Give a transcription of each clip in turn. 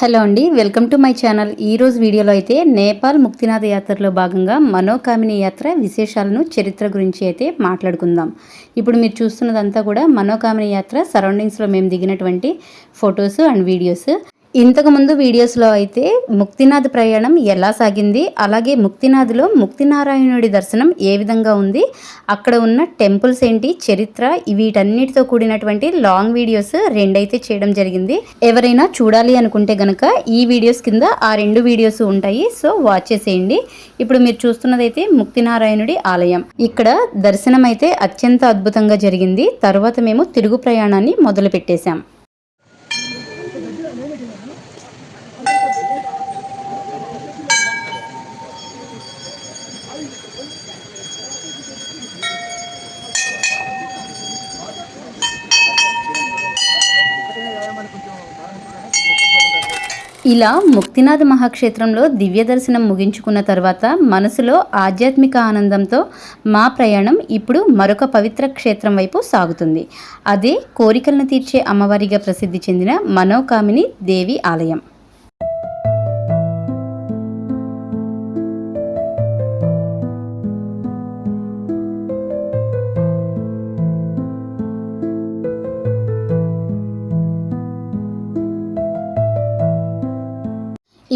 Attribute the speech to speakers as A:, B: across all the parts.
A: Hello అండి, welcome to my channel. ఈరోజు వీడియోలో అయితే నేపాల్ ముక్తినాథ యాత్రలో భాగంగా మనోకామిని యాత్ర విశేషాలను చరిత్ర గురించి అయితే మాట్లాడుకుందాం. ఇప్పుడు మీరు చూస్తున్నదంతా కూడా మనోకామిని యాత్ర సరౌండింగ్స్లో మేము దిగినటువంటి ఫొటోస్ అండ్ వీడియోస్. ఇంతకుముందు వీడియోస్లో అయితే ముక్తినాథ్ ప్రయాణం ఎలా సాగింది, అలాగే ముక్తినాథ్లో ముక్తినారాయణుడి దర్శనం ఏ విధంగా ఉంది, అక్కడ ఉన్న టెంపుల్స్ ఏంటి, చరిత్ర, వీటన్నిటితో కూడినటువంటి లాంగ్ వీడియోస్ రెండైతే చేయడం జరిగింది. ఎవరైనా చూడాలి అనుకుంటే గనక ఈ వీడియోస్ కింద ఆ రెండు వీడియోస్ ఉంటాయి, సో వాచ్ చేసేయండి. ఇప్పుడు మీరు చూస్తున్నదైతే ముక్తినారాయణుడి ఆలయం. ఇక్కడ దర్శనం అయితే అత్యంత అద్భుతంగా జరిగింది. తర్వాత మేము తిరుగు ప్రయాణాన్ని మొదలు పెట్టేశాం. ఇలా ముక్తినాథ మహాక్షేత్రంలో దివ్య దర్శనం ముగించుకున్న తర్వాత మనసులో ఆధ్యాత్మిక ఆనందంతో మా ప్రయాణం ఇప్పుడు మరొక పవిత్ర క్షేత్రం వైపు సాగుతుంది. అదే కోరికలను తీర్చే అమ్మవారిగా ప్రసిద్ధి చెందిన మనోకామిని దేవి ఆలయం.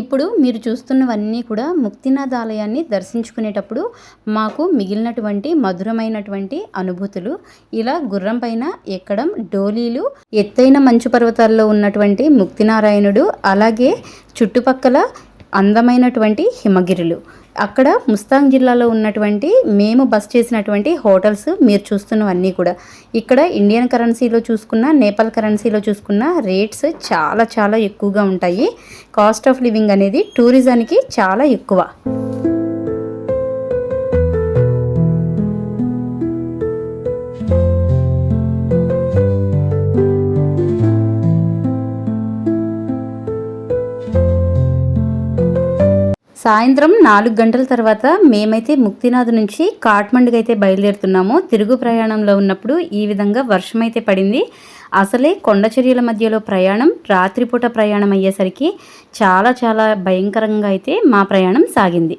A: ఇప్పుడు మీరు చూస్తున్నవన్నీ కూడా ముక్తినాథ ఆలయాన్ని దర్శించుకునేటప్పుడు మాకు మిగిలినటువంటి మధురమైనటువంటి అనుభూతులు. ఇలా గుర్రం పైన ఎక్కడం, డోలీలు, ఎత్తైన మంచు పర్వతాల్లో ఉన్నటువంటి ముక్తినారాయణుడు, అలాగే చుట్టుపక్కల అందమైనటువంటి హిమగిరులు, అక్కడ ముస్తాంగ్ జిల్లాలో ఉన్నటువంటి మేము బస్ చేసినటువంటి హోటల్స్ మీరు చూస్తున్నవన్నీ కూడా. ఇక్కడ ఇండియన్ కరెన్సీలో చూసుకున్న, నేపాల్ కరెన్సీలో చూసుకున్న రేట్స్ చాలా చాలా ఎక్కువగా ఉంటాయి. కాస్ట్ ఆఫ్ లివింగ్ అనేది టూరిజానికి చాలా ఎక్కువ. సాయంత్రం 4 గంటల తర్వాత మేమైతే ముక్తినాథ్ నుంచి కాఠ్మండుకి అయితే బయలుదేరుతున్నాము. తిరుగు ప్రయాణంలో ఉన్నప్పుడు ఈ విధంగా వర్షం అయితే పడింది. అసలే కొండచర్యల మధ్యలో ప్రయాణం, రాత్రిపూట ప్రయాణం అయ్యేసరికి చాలా చాలా భయంకరంగా అయితే మా ప్రయాణం సాగింది.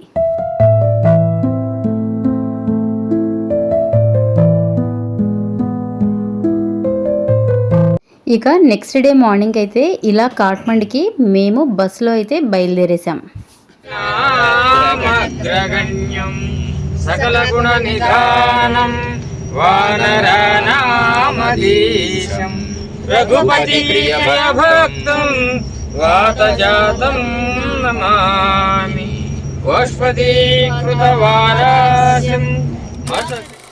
A: ఇక నెక్స్ట్ డే మార్నింగ్ అయితే ఇలా కాఠ్మండుకి మేము బస్సులో అయితే బయలుదేరేసాం. సకల గుణ నిధానం వానరానామదీశం రఘుపతి ప్రియ భక్తం వాతజాతం నమామి గోష్పదీకృత వారాశం.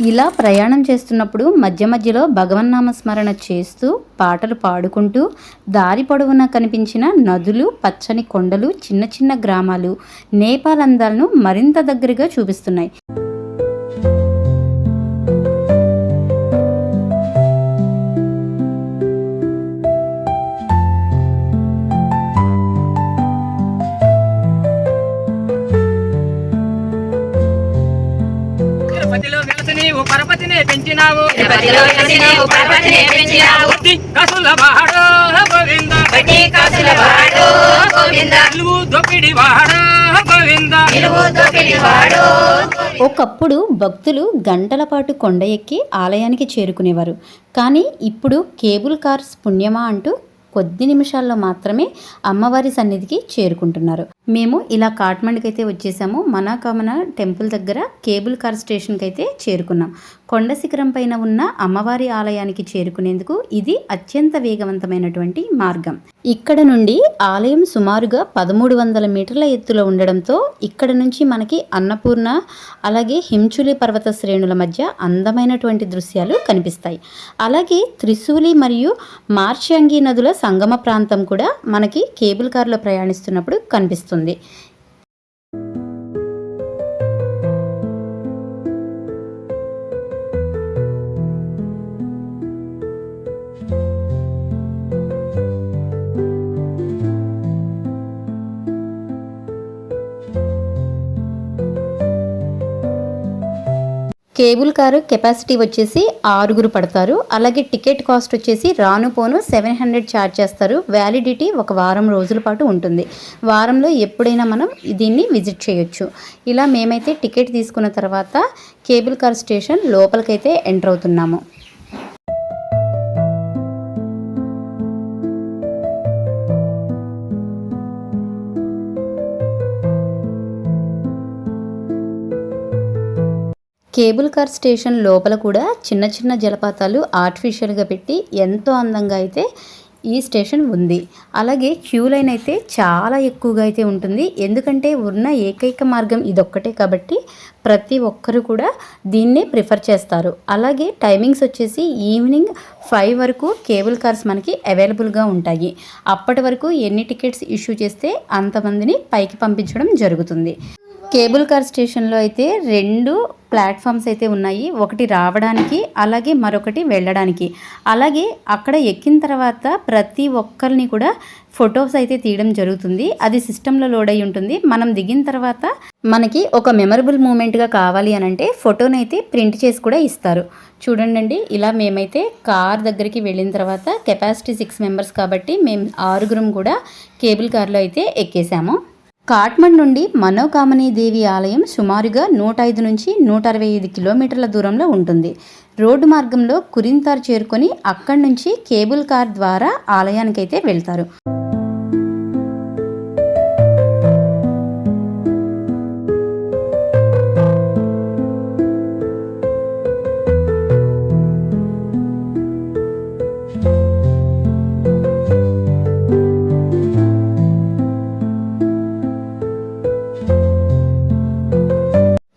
A: ఇలా ప్రయాణం చేస్తున్నప్పుడు మధ్య మధ్యలో భగవన్నామ స్మరణ చేస్తూ పాటలు పాడుకుంటూ దారి పొడవునా కనిపించిన నదులు, పచ్చని కొండలు, చిన్న చిన్న గ్రామాలు నేపాల్ అందాలను మరింత దగ్గరగా చూపిస్తున్నాయి. పరపతినే పెంచినావు, కాసుల వాడో గోవింద, నిలువు దోపిడి వాడో గోవింద. ఒకప్పుడు భక్తులు గంటల పాటు కొండ ఎక్కి ఆలయానికి చేరుకునేవారు. కానీ ఇప్పుడు కేబుల్ కార్స్ పుణ్యమా అంటూ కొద్ది నిమిషాల్లో మాత్రమే అమ్మవారి సన్నిధికి చేరుకుంటున్నారు. మేము ఇలా కాఠ్మండుకి అయితే వచ్చేసాము. మనోకామన టెంపుల్ దగ్గర కేబుల్ కార్ స్టేషన్కి అయితే చేరుకున్నాం. కొండ శిఖరం పైన ఉన్న అమ్మవారి ఆలయానికి చేరుకునేందుకు ఇది అత్యంత వేగవంతమైనటువంటి మార్గం. ఇక్కడ నుండి ఆలయం సుమారుగా 1300 మీటర్ల ఎత్తులో ఉండడంతో ఇక్కడ నుంచి మనకి అన్నపూర్ణ, అలాగే హించులి పర్వత శ్రేణుల మధ్య అందమైనటువంటి దృశ్యాలు కనిపిస్తాయి. అలాగే త్రిశూలి మరియు మార్షంగి నదుల సంగమ ప్రాంతం కూడా మనకి కేబుల్ కార్లో ప్రయాణిస్తున్నప్పుడు కనిపిస్తుంది. కేబుల్ కారు కెపాసిటీ వచ్చేసి 6 పడతారు. అలాగే టికెట్ కాస్ట్ వచ్చేసి రాను పోను 700 ఛార్జ్ చేస్తారు. వ్యాలిడిటీ ఒక వారం రోజుల పాటు ఉంటుంది. వారంలో ఎప్పుడైనా మనం దీన్ని విజిట్ చేయొచ్చు. ఇలా మేమైతే టికెట్ తీసుకున్న తర్వాత కేబుల్ కార్ స్టేషన్ లోపలికైతే ఎంటర్ అవుతున్నాము. కేబుల్ కార్ స్టేషన్ లోపల కూడా చిన్న చిన్న జలపాతాలు ఆర్టిఫిషియల్గా పెట్టి ఎంతో అందంగా అయితే ఈ స్టేషన్ ఉంది. అలాగే క్యూ లైన్ అయితే చాలా ఎక్కువగా అయితే ఉంటుంది. ఎందుకంటే ఉన్న ఏకైక మార్గం ఇదొక్కటే కాబట్టి ప్రతి ఒక్కరు కూడా దీన్నే ప్రిఫర్ చేస్తారు. అలాగే టైమింగ్స్ వచ్చేసి ఈవినింగ్ 5 వరకు కేబుల్ కార్స్ మనకి అవైలబుల్గా ఉంటాయి. అప్పటి వరకు ఎన్ని టికెట్స్ ఇష్యూ చేస్తే అంతమందిని పైకి పంపించడం జరుగుతుంది. కేబుల్ కార్ స్టేషన్లో అయితే 2 ప్లాట్ఫామ్స్ అయితే ఉన్నాయి. ఒకటి రావడానికి అలాగే మరొకటి వెళ్ళడానికి. అలాగే అక్కడ ఎక్కిన తర్వాత ప్రతి ఒక్కరిని కూడా ఫొటోస్ అయితే తీయడం జరుగుతుంది. అది సిస్టంలో లోడ్ అయి ఉంటుంది. మనం దిగిన తర్వాత మనకి ఒక మెమరబుల్ మూమెంట్గా కావాలి అని అంటే ఫోటోనైతే ప్రింట్ చేసి కూడా ఇస్తారు. చూడండి, ఇలా మేమైతే కార్ దగ్గరికి వెళ్ళిన తర్వాత కెపాసిటీ 6 మెంబర్స్ కాబట్టి మేము 6 కూడా కేబుల్ కార్లో అయితే ఎక్కేసాము. కాట్మండ్ నుండి మనోకామనీ దేవి ఆలయం సుమారుగా 105 నుంచి 165 కిలోమీటర్ల దూరంలో ఉంటుంది. రోడ్డు మార్గంలో కురింతార్ చేరుకొని అక్కడి నుంచి కేబుల్ కార్ ద్వారా ఆలయానికైతే వెళ్తారు.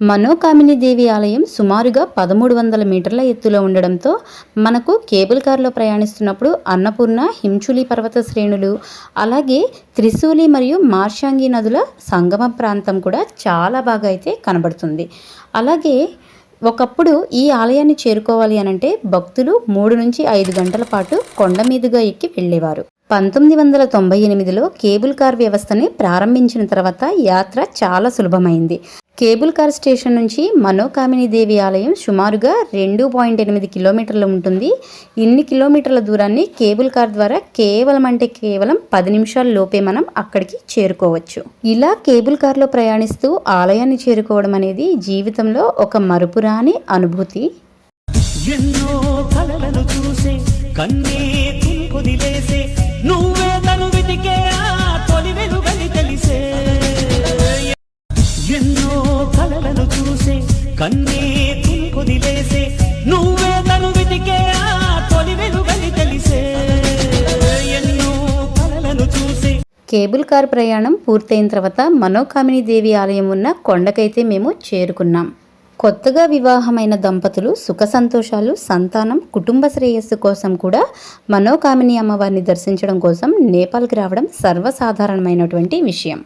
A: మనోకామిని దేవి ఆలయం సుమారుగా 1300 మీటర్ల ఎత్తులో ఉండడంతో మనకు కేబుల్ కార్లో ప్రయాణిస్తున్నప్పుడు అన్నపూర్ణ, హించులి పర్వత శ్రేణులు, అలాగే త్రిశూలి మరియు మార్షాంగి నదుల సంగమ ప్రాంతం కూడా చాలా బాగా అయితే కనబడుతుంది. అలాగే ఒకప్పుడు ఈ ఆలయాన్ని చేరుకోవాలి అనంటే భక్తులు 3 నుంచి 5 గంటల పాటు కొండ మీదుగా ఎక్కి వెళ్ళేవారు. 1998లో కేబుల్ కార్ వ్యవస్థని ప్రారంభించిన తర్వాత యాత్ర చాలా సులభమైంది. కేబుల్ కార్ స్టేషన్ నుంచి మనోకామిని దేవి ఆలయం సుమారుగా 2.8 కిలోమీటర్లు ఉంటుంది. ఇన్ని కిలోమీటర్ల దూరాన్ని కేబుల్ కార్ ద్వారా కేవలం 10 నిమిషాల లోపే మనం అక్కడికి చేరుకోవచ్చు. ఇలా కేబుల్ కార్లో ప్రయాణిస్తూ ఆలయాన్ని చేరుకోవడం అనేది జీవితంలో ఒక మరుపురాని అనుభూతి. ఎన్నో కలలను చూసే కన్నే కుంకుదిలేసే నువ్వే తను వెతికే ఆ తొలి వెలుగని తెలిసే ఎన్నో కలలను చూసే కన్నే కుంకుదిలేసే నువ్వే తను వెతికే ఆ తొలి వెలుగని తెలిసే ఎన్నో కలలను చూసే. కేబుల్ కార్ ప్రయాణం పూర్తయిన తర్వాత మనోకామిని దేవి ఆలయం ఉన్న కొండకైతే మేము చేరుకున్నాం. కొత్తగా వివాహమైన దంపతులు సుఖ సంతోషాలు, సంతానం, కుటుంబ శ్రేయస్సు కోసం కూడా మనోకామిని అమ్మవారిని దర్శించడం కోసం నేపాల్కి రావడం సర్వసాధారణమైనటువంటి విషయం.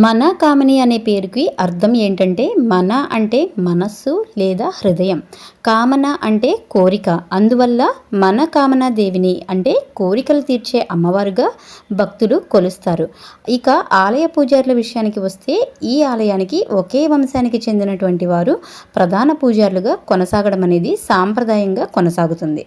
A: మన కామిని అనే పేరుకి అర్థం ఏంటంటే మన అంటే మనస్సు లేదా హృదయం, కామన అంటే కోరిక. అందువల్ల మన కామనా దేవిని అంటే కోరికలు తీర్చే అమ్మవారుగా భక్తులు కొలుస్తారు. ఇక ఆలయ పూజారుల విషయానికి వస్తే ఈ ఆలయానికి ఒకే వంశానికి చెందినటువంటి వారు ప్రధాన పూజారులుగా కొనసాగడం అనేది సాంప్రదాయంగా కొనసాగుతుంది.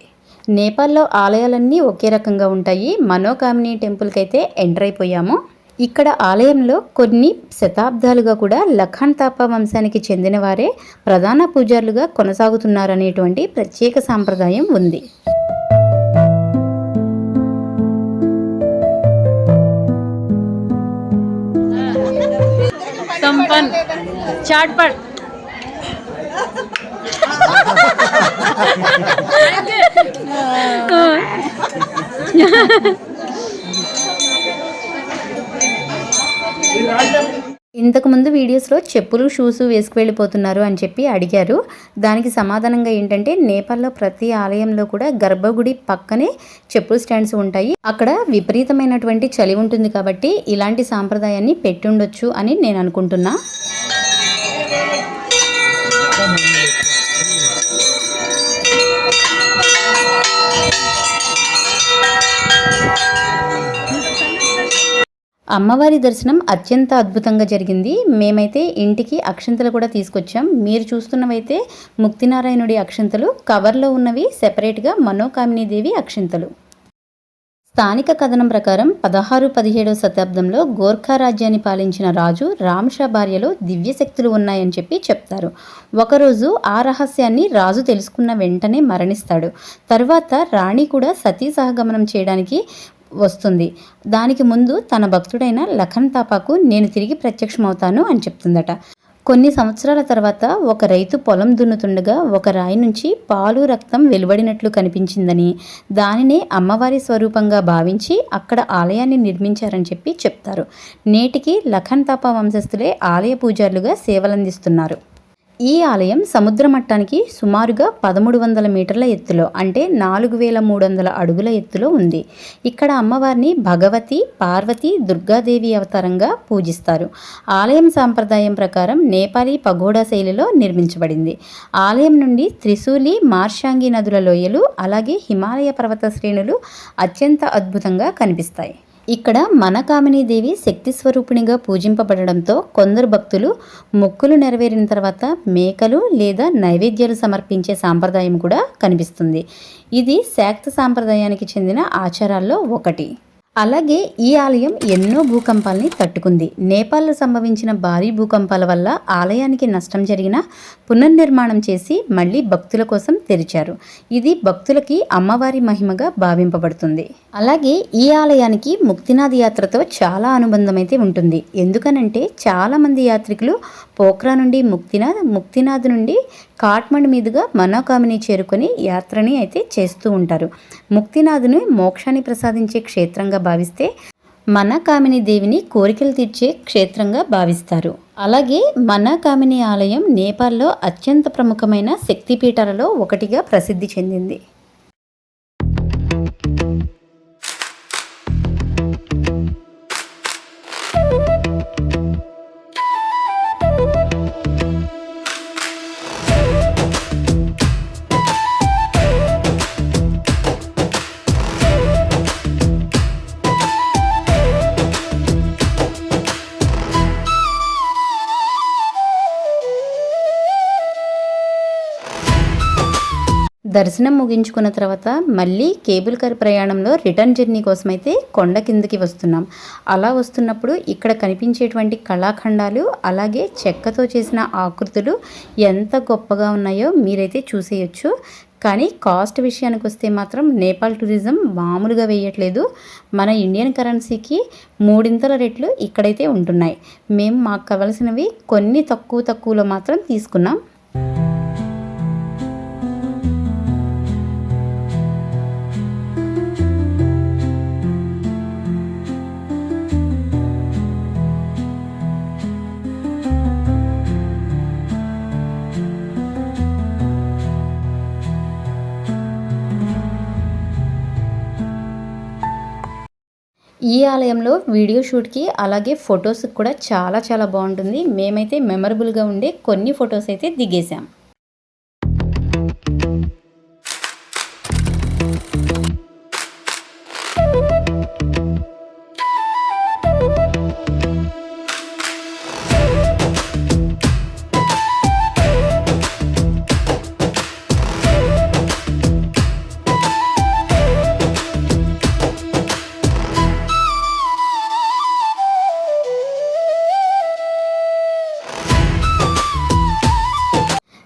A: నేపాల్లో ఆలయాలన్నీ ఒకే రకంగా ఉంటాయి. మనోకామిని టెంపుల్కి అయితే ఎంటర్ అయిపోయాము. ఇక్కడ ఆలయంలో కొన్ని శతాబ్దాలుగా కూడా లఖన్ తాపా వంశానికి చెందిన వారే ప్రధాన పూజారులుగా కొనసాగుతున్నారనేటువంటి ప్రత్యేక సాంప్రదాయం ఉంది. చాట్పట్ ఇంతకుముందు వీడియోస్లో చెప్పులు షూస్ వేసుకు వెళ్ళిపోతున్నారు అని చెప్పి అడిగారు. దానికి సమాధానంగా ఏంటంటే నేపాల్లో ప్రతి ఆలయంలో కూడా గర్భగుడి పక్కనే చెప్పుల స్టాండ్స్ ఉంటాయి. అక్కడ విపరీతమైనటువంటి చలి ఉంటుంది కాబట్టి ఇలాంటి సాంప్రదాయాన్ని పెట్టుండొచ్చు అని నేను అనుకుంటున్నా. అమ్మవారి దర్శనం అత్యంత అద్భుతంగా జరిగింది. మేమైతే ఇంటికి అక్షంతలు కూడా తీసుకొచ్చాం. మీరు చూస్తున్నవైతే ముక్తినారాయణుడి అక్షంతలు, కవర్లో ఉన్నవి సెపరేట్గా మనోకామినీదేవి అక్షంతలు. స్థానిక కథనం ప్రకారం 16-17వ శతాబ్దంలో గోర్ఖా రాజ్యాన్ని పాలించిన రాజు రామ్షా భార్యలో దివ్యశక్తులు ఉన్నాయని చెప్పి చెప్తారు. ఒకరోజు ఆ రహస్యాన్ని రాజు తెలుసుకున్న వెంటనే మరణిస్తాడు. తరువాత రాణి కూడా సతీ సహగమనం చేయడానికి వస్తుంది. దానికి ముందు తన భక్తుడైన లఖన్ తాపాకు నేను తిరిగి ప్రత్యక్షమవుతాను అని చెప్తుందట. కొన్ని సంవత్సరాల తర్వాత ఒక రైతు పొలం దున్నుతుండగా ఒక రాయి నుంచి పాలు రక్తం వెలువడినట్లు కనిపించిందని, దానినే అమ్మవారి స్వరూపంగా భావించి అక్కడ ఆలయాన్ని నిర్మించారని చెప్పి చెప్తారు. నేటికి లఖన్ తాపా వంశస్థులే ఆలయ పూజారులుగా సేవలందిస్తున్నారు. ఈ ఆలయం సముద్ర మట్టానికి సుమారుగా 1300 మీటర్ల ఎత్తులో, అంటే 4300 అడుగుల ఎత్తులో ఉంది. ఇక్కడ అమ్మవారిని భగవతి, పార్వతి, దుర్గాదేవి అవతారంగా పూజిస్తారు. ఆలయం సాంప్రదాయం ప్రకారం నేపాలీ పగోడా శైలిలో నిర్మించబడింది. ఆలయం నుండి త్రిశూలి, మార్షాంగి నదుల లోయలు, అలాగే హిమాలయ పర్వత శ్రేణులు అత్యంత అద్భుతంగా కనిపిస్తాయి. ఇక్కడ మనకామినీదేవి శక్తి స్వరూపిణిగా పూజింపబడడంతో కొందరు భక్తులు మొక్కులు నెరవేరిన తర్వాత మేకలు లేదా నైవేద్యాలు సమర్పించే సాంప్రదాయం కూడా కనిపిస్తుంది. ఇది శాక్త సాంప్రదాయానికి చెందిన ఆచారాల్లో ఒకటి. అలాగే ఈ ఆలయం ఎన్నో భూకంపాలని తట్టుకుంది. నేపాల్లో సంభవించిన భారీ భూకంపాల వల్ల ఆలయానికి నష్టం జరిగినా పునర్నిర్మాణం చేసి మళ్ళీ భక్తుల కోసం తెరిచారు. ఇది భక్తులకి అమ్మవారి మహిమగా భావింపబడుతుంది. అలాగే ఈ ఆలయానికి ముక్తినాథ్ యాత్రతో చాలా అనుబంధం అయితే ఉంటుంది. ఎందుకనంటే చాలామంది యాత్రికులు పోఖ్రా నుండి ముక్తినాథ్ నుండి కాట్మండ్ మీదుగా మనోకామిని చేరుకొని యాత్రని అయితే చేస్తూ ఉంటారు. ముక్తినాథ్ను మోక్షాన్ని ప్రసాదించే క్షేత్రంగా భావిస్తే మనకామిని దేవిని కోరికలు తీర్చే క్షేత్రంగా భావిస్తారు. అలాగే మనకామిని ఆలయం నేపాల్లో అత్యంత ప్రముఖమైన శక్తిపీఠాలలో ఒకటిగా ప్రసిద్ధి చెందింది. దర్శనం ముగించుకున్న తర్వాత మళ్ళీ కేబుల్ కార్ ప్రయాణంలో రిటర్న్ జర్నీ కోసమైతే కొండ కిందకి వస్తున్నాం. అలా వస్తున్నప్పుడు ఇక్కడ కనిపించేటువంటి కళాఖండాలు, అలాగే చెక్కతో చేసిన ఆకృతులు ఎంత గొప్పగా ఉన్నాయో మీరైతే చూసేయచ్చు. కానీ కాస్ట్ విషయానికి వస్తే మాత్రం నేపాల్ టూరిజం మామూలుగా వేయట్లేదు. మన ఇండియన్ కరెన్సీకి 3 రెట్లు ఇక్కడైతే ఉంటున్నాయి. మేము మాకు కావలసినవి కొన్ని తక్కువలో మాత్రం తీసుకున్నాం. ఈ ఆలయంలో వీడియో షూట్కి అలాగే ఫొటోస్కి కూడా చాలా బాగుంటుంది. మేమైతే మెమరబుల్గా ఉండే కొన్ని ఫొటోస్ అయితే దిగేసాం.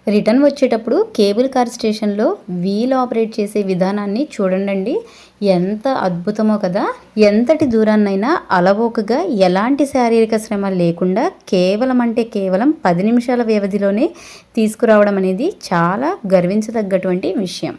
A: రిటర్న్ వచ్చేటప్పుడు కేబుల్ కార్ స్టేషన్లో వీల్ ఆపరేట్ చేసే విధానాన్ని చూడండి, ఎంత అద్భుతమో కదా. ఎంతటి దూరాన్నైనా అలవోకగా ఎలాంటి శారీరక శ్రమ లేకుండా కేవలం 10 నిమిషాల వ్యవధిలోనే తీసుకురావడం అనేది చాలా గర్వించదగ్గటువంటి విషయం.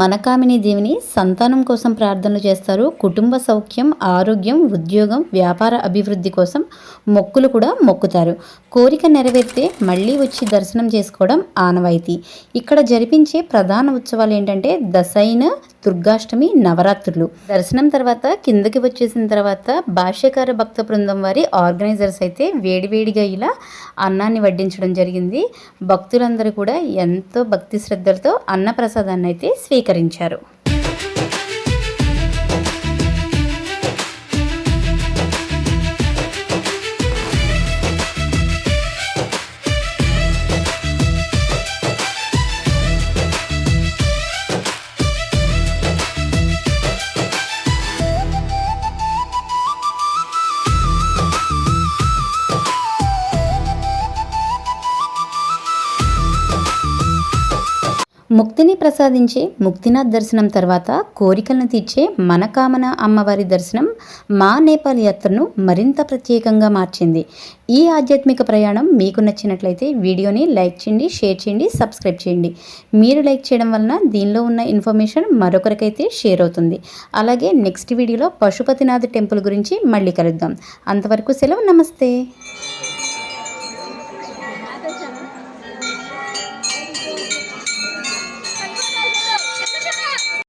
A: మనకామిని దేవిని సంతానం కోసం ప్రార్థనలు చేస్తారు. కుటుంబ సౌఖ్యం, ఆరోగ్యం, ఉద్యోగం, వ్యాపార అభివృద్ధి కోసం మొక్కులు కూడా మొక్కుతారు. కోరిక నెరవేరితే మళ్ళీ వచ్చి దర్శనం చేసుకోవడం ఆనవాయితీ. ఇక్కడ జరిపించే ప్రధాన ఉత్సవాలు ఏంటంటే దసైన, దుర్గాష్టమి, నవరాత్రులు. దర్శనం తర్వాత కిందకి వచ్చేసిన తర్వాత భాష్యకార భక్త బృందం వారి ఆర్గనైజర్స్ అయితే వేడివేడిగా ఇలా అన్నాన్ని వడ్డించడం జరిగింది. భక్తులందరూ కూడా ఎంతో భక్తి శ్రద్ధలతో అన్నప్రసాదాన్ని అయితే స్వీకరించారు. ముక్తిని ప్రసాదించే ముక్తినాథ్ దర్శనం తర్వాత కోరికలను తీర్చే మనకామన అమ్మవారి దర్శనం మా నేపాల్ యాత్రను మరింత ప్రత్యేకంగా మార్చింది. ఈ ఆధ్యాత్మిక ప్రయాణం మీకు నచ్చినట్లయితే వీడియోని లైక్ చేయండి, షేర్ చేయండి, సబ్స్క్రైబ్ చేయండి. మీరు లైక్ చేయడం వలన దీనిలో ఉన్న ఇన్ఫర్మేషన్ మరొకరికైతే షేర్ అవుతుంది. అలాగే నెక్స్ట్ వీడియోలో పశుపతినాథ్ టెంపుల్ గురించి మళ్ళీ కలుద్దాం. అంతవరకు సెలవు, నమస్తే.